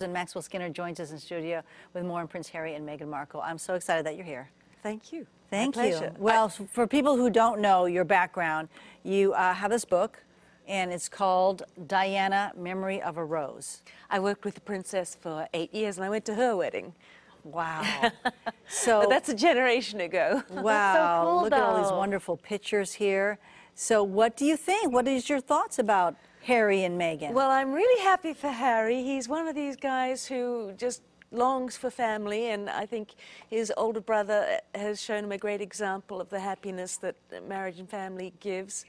Susan Maxwell Skinner joins us in studio with more on Prince Harry and Meghan Markle. I'm so excited that you're here. Thank you. Thank My you. pleasure. Well, for people who don't know your background, you have this book, and it's called Diana, Memory of a Rose. I worked with the princess for 8 years, and I went to her wedding. Wow. But that's a generation ago. Wow. So cool, Look at all these wonderful pictures here. So what do you think? What is your thoughts about Harry and Meghan? Well, I'm really happy for Harry. He's one of these guys who just longs for family, and I think his older brother has shown him a great example of the happiness that marriage and family gives.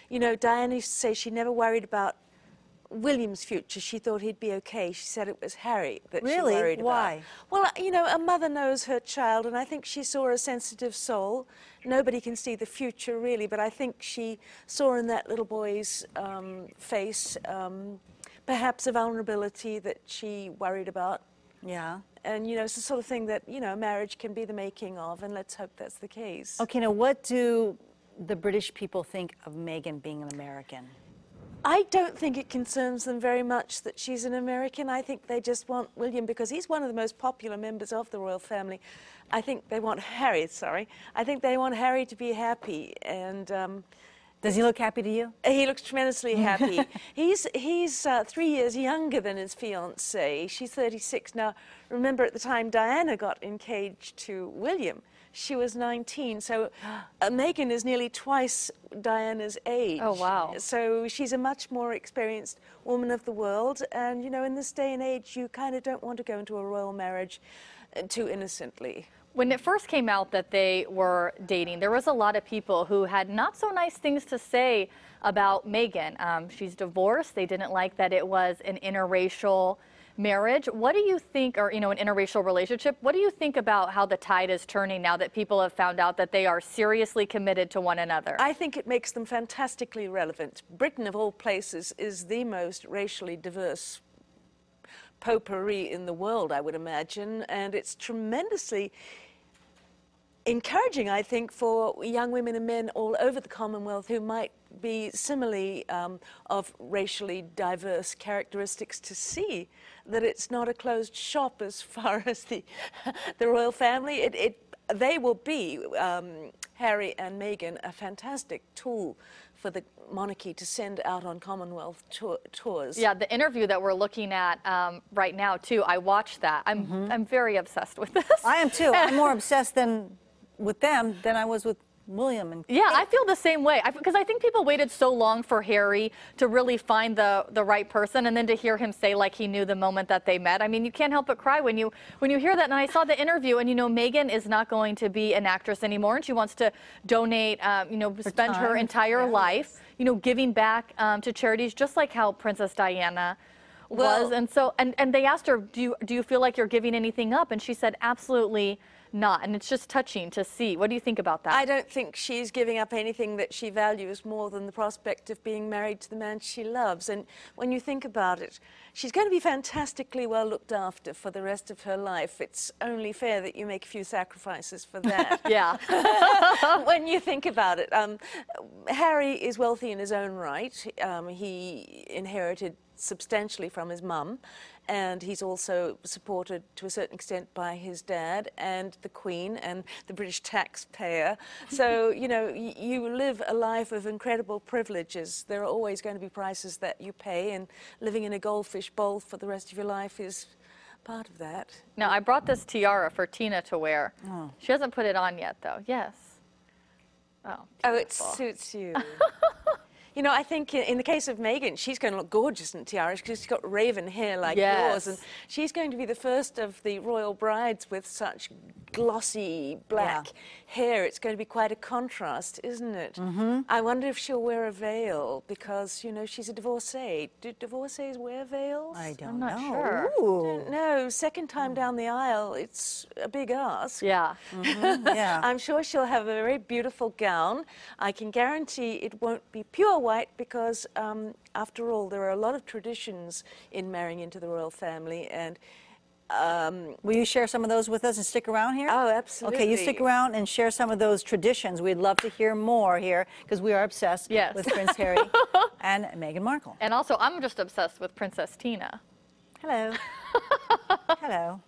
You know, Diana used to say she never worried about William's future. She thought he'd be okay. She said it was Harry that she worried about. Why? Well, you know, a mother knows her child, and I think she saw a sensitive soul. Nobody can see the future, really, but I think she saw in that little boy's face perhaps a vulnerability that she worried about. Yeah. And, you know, it's the sort of thing that, you know, marriage can be the making of, and let's hope that's the case. Okay, now what do the British people think of Meghan being an American? I don't think it concerns them very much that she's an American. I think they just want William because he's one of the most popular members of the royal family. I think they want Harry, I think they want Harry to be happy, and does he look happy to you? he looks tremendously happy. He's 3 years younger than his fiancée. She's 36 now. Remember, at the time Diana got engaged to William, she was 19. So Meghan is nearly twice Diana's age. Oh, wow. So she's a much more experienced woman of the world. And, you know, in this day and age, you kind of don't want to go into a royal marriage too innocently. When it first came out that they were dating, there was a lot of people who had not so nice things to say about Meghan. She's divorced. They didn't like that it was an interracial marriage. What do you think, or, you know, an interracial relationship? What do you think about how the tide is turning now that people have found out that they are seriously committed to one another? I think it makes them fantastically relevant. Britain, of all places, is the most racially diverse potpourri in the world, I would imagine, and it's tremendously encouraging, I think, for young women and men all over the Commonwealth who might be similarly of racially diverse characteristics to see that it's not a closed shop as far as the royal family. They will be, Harry and Meghan, a fantastic tool for the monarchy to send out on Commonwealth tours. Yeah, the interview that we're looking at right now, too, I watched that. I'm very obsessed with this. I am, too. I'm more obsessed with them than I was with William and yeah, I feel the same way because I think people waited so long for Harry to really find the right person, and then to hear him say like he knew the moment that they met. I mean, you can't help but cry when you hear that. And I saw the interview, and you know, Meghan is not going to be an actress anymore, and she wants to donate, you know, spend her entire life, you know, giving back to charities, just like how Princess Diana was. And so, and they asked her, do you feel like you're giving anything up? And she said, absolutely not. And it's just touching to see. What do you think about that? I don't think she's giving up anything that she values more than the prospect of being married to the man she loves. And when you think about it, she's going to be fantastically well looked after for the rest of her life. It's only fair that you make a few sacrifices for that. Yeah. When you think about it. Harry is wealthy in his own right. He inherited substantially from his mum, and he's also supported to a certain extent by his dad and the Queen and the British taxpayer. So, you know, you live a life of incredible privileges. There are always going to be prices that you pay, and living in a goldfish bowl for the rest of your life is part of that. Now, I brought this tiara for Tina to wear. Oh. She hasn't put it on yet, though. Yes. Oh, oh, it suits you. You know, I think in the case of Meghan, she's going to look gorgeous in tiara because she's got raven hair like yours, and she's going to be the first of the royal brides with such glossy black hair. It's going to be quite a contrast, isn't it? I wonder if she'll wear a veil because, you know, she's a divorcee. Do divorcees wear veils? I'm not sure. Don't know. Second time down the aisle, it's a big ask. Yeah. Yeah. I'm sure she'll have a very beautiful gown. I can guarantee it won't be pure white because, after all, there are a lot of traditions in marrying into the royal family, and will you share some of those with us and stick around here? Oh, absolutely. Okay, you stick around and share some of those traditions. We'd love to hear more here because we are obsessed with Prince Harry and Meghan Markle. And also, I'm just obsessed with Princess Tina. Hello. Hello.